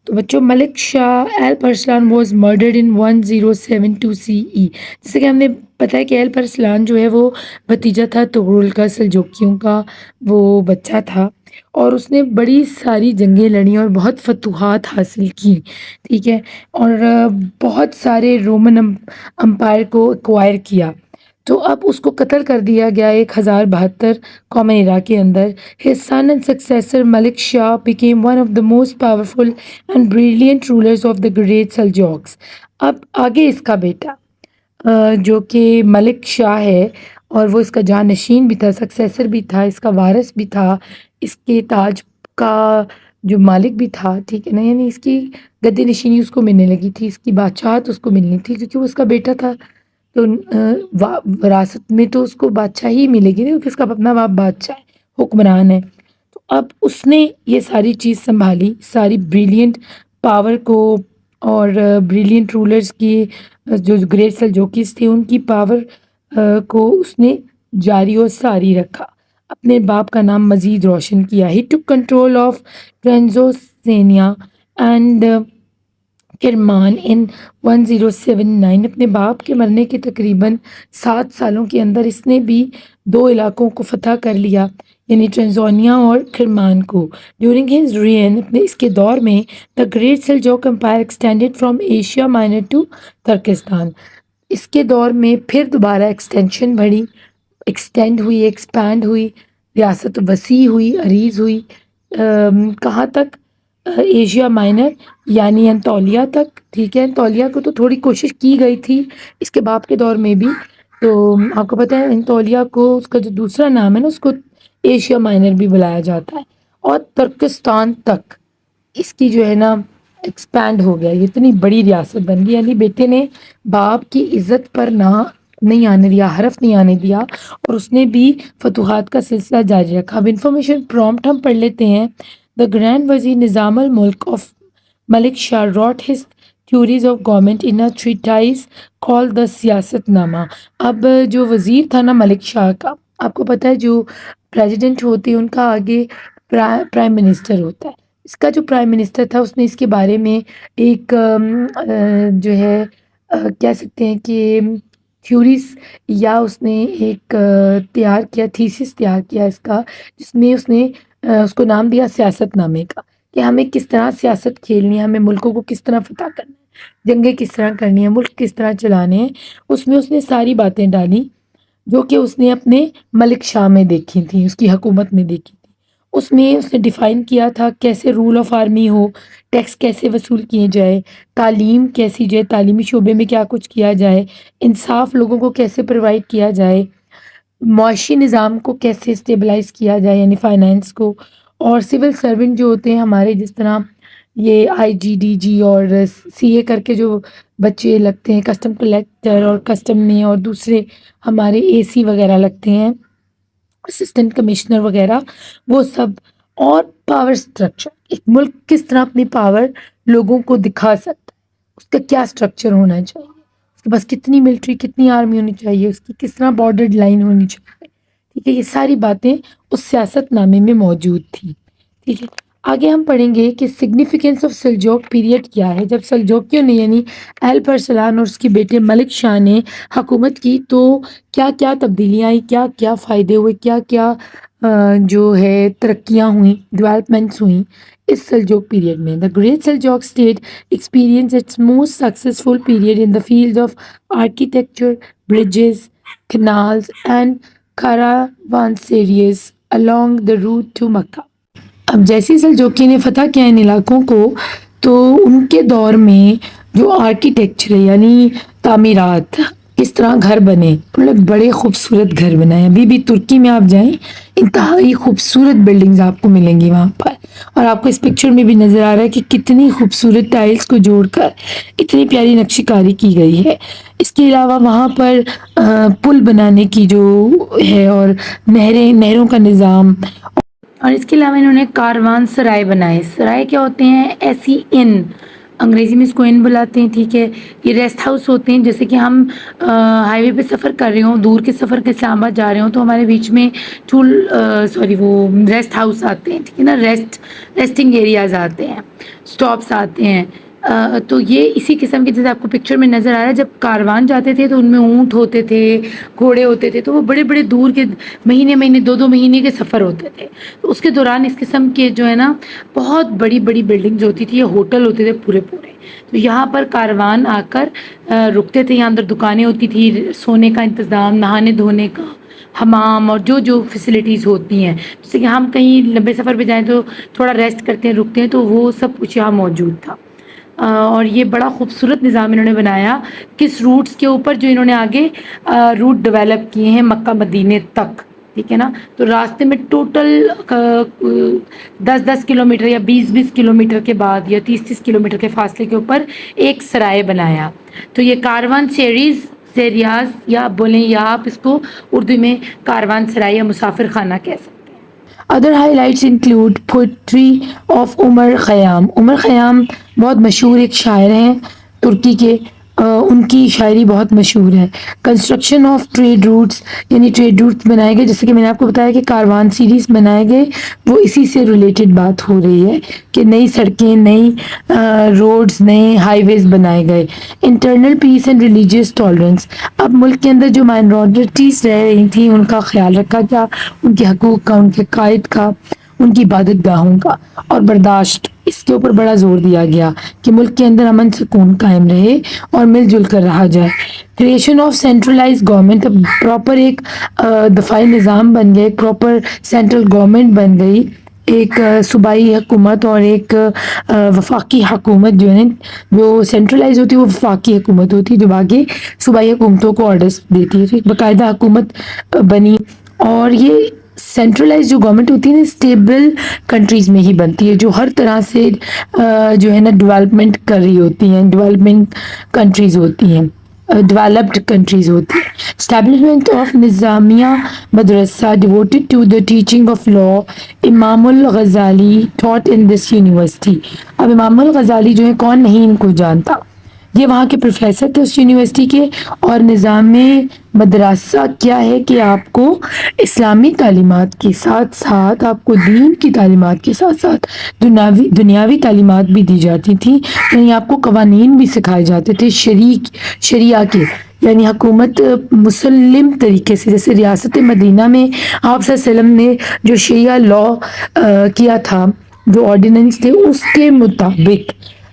تو بچوں Malik Shah Alp Arslan was murdered in 1072 CE. جیسے کہ ہم نے پتہ ہے کہ ایل پرسلان جو ہے وہ بھتیجا تھا تغرل کا، سلجوکیوں کا وہ بچہ تھا، اور اس نے بڑی ساری جنگیں لڑیں اور بہت فتوحات حاصل کی، ٹھیک ہے، اور بہت سارے رومن امپائر کو ایکوائر کیا. تو اب اس کو قتل کر دیا گیا 1072 کامن ایرا کے اندر. His son and successor Malik Shah became one of the most powerful and brilliant rulers of the great Seljuks. اب آگے اس کا بیٹا جو کہ ملک شاہ ہے، اور وہ اس کا جانشین بھی تھا، سکسیسر بھی تھا، اس کا وارث بھی تھا، اس کے تاج کا جو مالک بھی تھا، ٹھیک ہے نا، یعنی اس کی گدی نشینی اس کو ملنے لگی تھی، اس کی بادشاہت اس کو ملنی تھی کیونکہ وہ اس کا بیٹا تھا. تو وراثت میں تو اس کو بادشاہی ہی ملے گی نا، کیونکہ اس کا اپنا باپ بادشاہ ہے، حکمران ہے. تو اب اس نے یہ ساری چیز سنبھالی، ساری بریلینٹ پاور کو، اور بریلینٹ رولرز کی جو گریٹ سلجوکیز تھے ان کی پاور کو اس نے جاری و ساری رکھا، اپنے باپ کا نام مزید روشن کیا. ہی ٹک کنٹرول آف ٹرانزوسینیا اینڈ کرمان ان 1079. اپنے باپ کے مرنے کے تقریباً 7 سالوں کے اندر اس نے بھی 2 علاقوں کو فتح کر لیا، یعنی ٹرانزونیا اور کرمان کو. ڈیورنگ ہز رین، اپنے اس کے دور میں، the great Seljuk empire extended from Asia Minor to Turkestan. اس کے دور میں پھر دوبارہ ایکسٹینڈ ہوئی، ایکسپینڈ ہوئی، ریاست وسیع ہوئی، عریض ہوئی. کہاں تک؟ ایشیا مائنر یعنی انطولیہ تک، ٹھیک ہے. انطولیہ کو تو تھوڑی کوشش کی گئی تھی اس کے باپ کے دور میں بھی. تو آپ کو پتہ ہے انطولیہ کو، اس کا جو دوسرا نام ہے نا، اس کو ایشیا مائنر بھی بلایا جاتا ہے. اور ترکستان تک اس کی جو ہے نا ایکسپینڈ ہو گیا، یہ اتنی بڑی ریاست بن گئی. یعنی بیٹے نے باپ کی عزت پر نہیں آنے دیا، حرف نہیں آنے دیا، اور اس نے بھی فتوحات کا سلسلہ جاری رکھا. اب انفارمیشن پرومپٹ ہم پڑھ لیتے ہیں. دا گرینڈ وزیر نظام الملک of milk Shah wrote his theories of government in a treatise called the سیاست نامہ. اب جو وزیر تھا نا ملک شاہ کا، آپ کو پتہ ہے جو پریزیڈنٹ ہوتے ہیں ان کا آگے پرائم منسٹر ہوتا ہے. اس کا جو پرائم منسٹر تھا اس نے اس کے بارے میں ایک جو ہے کہہ سکتے ہیں کہ تھیوریز، یا اس نے ایک تیار کیا، تھیسس تیار کیا اس کا، جس میں اس نے اس کو نام دیا سیاست نامے کا، کہ ہمیں کس طرح سیاست کھیلنی ہے، ہمیں ملکوں کو کس طرح فتح کرنا ہے، جنگیں کس طرح کرنی ہے، ملک کس طرح چلانے ہیں. اس میں اس نے ساری باتیں ڈالی جو کہ اس نے اپنے ملک شاہ میں دیکھی تھیں، اس کی حکومت میں دیکھی تھی. اس میں اس نے ڈیفائن کیا تھا کیسے رول آف آرمی ہو، ٹیکس کیسے وصول کیے جائے، تعلیم کیسی جائے، تعلیمی شعبے میں کیا کچھ کیا جائے، انصاف لوگوں کو کیسے پرووائڈ کیا جائے، معاشی نظام کو کیسے اسٹیبلائز کیا جائے یعنی فائنینس کو، اور سول سرونٹ جو ہوتے ہیں ہمارے، جس طرح یہ IGDG اور CA کر کے جو بچے لگتے ہیں، کسٹم کلیکٹر اور کسٹم میں، اور دوسرے ہمارے AC وغیرہ لگتے ہیں، اسسٹنٹ کمشنر وغیرہ، وہ سب. اور پاور سٹرکچر، ایک ملک کس طرح اپنی پاور لوگوں کو دکھا سکتا ہے، اس کا کیا سٹرکچر ہونا چاہیے، اس کے پاس کتنی ملٹری، کتنی آرمی ہونی چاہیے، اس کی کس طرح بارڈر لائن ہونی چاہیے، ٹھیک ہے. یہ ساری باتیں اس سیاست نامے میں موجود تھیں، ٹھیک ہے. آگے ہم پڑھیں گے کہ سگنیفیکنس آف سلجوک پیریڈ کیا ہے. جب سلجوکیوں نے یعنی ایل پرسلان اور اس کے بیٹے ملک شاہ نے حکومت کی تو کیا کیا تبدیلیاں آئی، کیا کیا فائدے ہوئے، کیا کیا جو ہے ترقیاں ہوئیں، ڈیولپمنٹس ہوئیں اس سلجوک پیریڈ میں. The great Seljuk state experience its most successful period in the field of architecture, bridges, canals and caravans along the route to Mecca. اب جیسے سلجوکی نے فتح کیا ان علاقوں کو، تو ان کے دور میں جو آرکیٹیکچر یعنی تعمیرات، اس طرح گھر بنے، مطلب بڑے خوبصورت گھر بنائے. ابھی بھی ترکی میں آپ جائیں، انتہائی خوبصورت بلڈنگز آپ کو ملیں گی وہاں پر، اور آپ کو اس پکچر میں بھی نظر آ رہا ہے کہ کتنی خوبصورت ٹائلز کو جوڑ کر اتنی پیاری نقشی کاری کی گئی ہے. اس کے علاوہ وہاں پر پل بنانے کی جو ہے، اور نہروں کا نظام، اور اس کے علاوہ انہوں نے کاروان سرائے بنائے. سرائے کیا ہوتے ہیں؟ ایسی ان انگریزی میں اس کو ان بلاتے ہیں، ٹھیک ہے. یہ ریسٹ ہاؤس ہوتے ہیں. جیسے کہ ہم ہائی وے پہ سفر کر رہے ہوں، دور کے سفر کے اسلام آباد جا رہے ہوں، تو ہمارے بیچ میں وہ ریسٹ ہاؤس آتے ہیں، ٹھیک ہے نا. ریسٹنگ ایریاز آتے ہیں، اسٹاپس آتے ہیں. تو یہ اسی قسم کے، جیسے آپ کو پکچر میں نظر آ رہا ہے، جب کاروان جاتے تھے تو ان میں اونٹ ہوتے تھے، گھوڑے ہوتے تھے، تو وہ بڑے بڑے دور کے مہینے 2 مہینے کے سفر ہوتے تھے. تو اس کے دوران اس قسم کے جو ہے نا بہت بڑی بڑی بلڈنگز ہوتی تھی، یہ ہوٹل ہوتے تھے پورے پورے. تو یہاں پر کاروان آ کر رکتے تھے. یہاں اندر دکانیں ہوتی تھی، سونے کا انتظام، نہانے دھونے کا، حمام، اور جو فیسلٹیز ہوتی ہیں. جیسے کہ ہم کہیں لمبے سفر پہ جائیں تو تھوڑا ریسٹ کرتے ہیں، رکتے ہیں، تو وہ سب کچھ یہاں موجود تھا. اور یہ بڑا خوبصورت نظام انہوں نے بنایا. کس روٹس کے اوپر جو انہوں نے آگے روٹ ڈیولپ کیے ہیں مکہ مدینے تک، ٹھیک ہے نا. تو راستے میں ٹوٹل 10 کلومیٹر یا 20 کلومیٹر کے بعد یا 30 کلومیٹر کے فاصلے کے اوپر ایک سرائے بنایا. تو یہ کاروان سے ریاض، یا آپ بولیں، یا آپ اس کو اردو میں کاروان سرائے یا مسافر خانہ کہہ سکتے ہیں. Other highlights include poetry of Omar Khayyam. Omar Khayyam بہت مشہور ایک شاعر ہیں ترکی کے. ان کی شاعری بہت مشہور ہے. کنسٹرکشن آف ٹریڈ روٹس، یعنی ٹریڈ روٹس بنائے گئے. جیسے کہ میں نے آپ کو بتایا کہ کاروان سیریز بنائے گئے، وہ اسی سے ریلیٹڈ بات ہو رہی ہے کہ نئی سڑکیں، نئی روڈز، نئے ہائی ویز بنائے گئے. Internal piece and religious tolerance. اب ملک کے اندر جو مائنورٹیز رہ رہی تھیں ان کا خیال رکھا گیا، ان کے حقوق کا، ان کے قائد کا، ان کی عبادت گاہوں کا. اور برداشت، اس کے اوپر بڑا زور دیا گیا کہ ملک کے اندر امن سکون قائم رہے اور مل جل کر رہا جائے. Creation of centralize government. اب پراپر ایک دفاعی نظام بن گیا، ایک پراپر سینٹرل گورنمنٹ بن گئی. ایک صوبائی حکومت اور ایک وفاقی حکومت جو ہے، جو سینٹرلائز ہوتی ہے وہ وفاقی حکومت ہوتی ہے، جو باقی صوبائی حکومتوں کو آرڈرس دیتی ہے. تو ایک باقاعدہ حکومت بنی. اور یہ سینٹرلائز جو گورنمنٹ ہوتی ہے نا، اسٹیبل کنٹریز میں ہی بنتی ہے، جو ہر طرح سے جو ہے نا ڈیولپمنٹ کر رہی ہوتی ہیں، ڈیولپمنٹ کنٹریز ہوتی ہیں، ڈیولپڈ کنٹریز ہوتی ہیں. Establishment of Nizamiyya madrasa devoted to the teaching of law. Imam al Ghazali ٹاٹ in this university. اب امام الغزالی جو ہے، کون نہیں ان کو جانتا، یہ وہاں کے پروفیسر تھے اس یونیورسٹی کے. اور نظام مدرسہ کیا ہے کہ آپ کو اسلامی تعلیمات کے ساتھ ساتھ، آپ کو دین کی تعلیمات کے ساتھ ساتھ دنیاوی تعلیمات بھی دی جاتی تھیں. یعنی آپ کو قوانین بھی سکھائے جاتے تھے شریعہ کے، یعنی حکومت مسلم طریقے سے. جیسے ریاست مدینہ میں آپ صلی اللہ علیہ وسلم نے جو شریعہ لا کیا تھا، جو آرڈیننس تھے، اس کے مطابق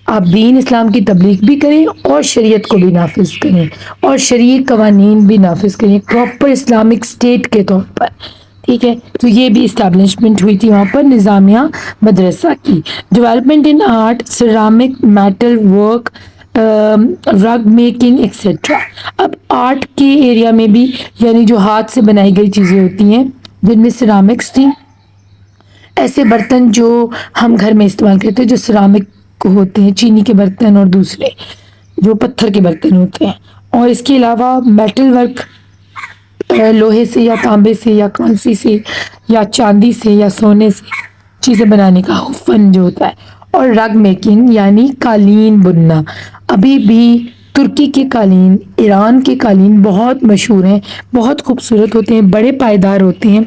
آپ دین اسلام کی تبلیغ بھی کریں اور شریعت کو بھی نافذ کریں اور شرعی قوانین بھی نافذ کریں، پراپر اسلامک اسٹیٹ کے طور پر. ٹھیک ہے. تو یہ بھی اسٹیبلشمنٹ ہوئی تھی وہاں پر نظامیہ مدرسہ کی. Development in art, ceramic, metal work, Rig making etcetera. اب آرٹ کے ایریا میں بھی، یعنی جو ہاتھ سے بنائی گئی چیزیں ہوتی ہیں، جن میں سیرامکس تھی، ایسے برتن جو ہم گھر میں استعمال کرتے ہیں، جو سیرامک ہوتے ہیں، چینی کے برتن اور دوسرے جو پتھر کے برتن ہوتے ہیں. اور اس کے علاوہ میٹل ورک، لوہے سے یا تانبے سے یا کانسی سے یا چاندی سے یا سونے سے چیزیں بنانے کا فن جو ہوتا ہے. اور رگ میکنگ یعنی قالین بننا. ابھی بھی ترکی کے قالین، ایران کے قالین بہت مشہور ہیں، بہت خوبصورت ہوتے ہیں، بڑے پائیدار ہوتے ہیں.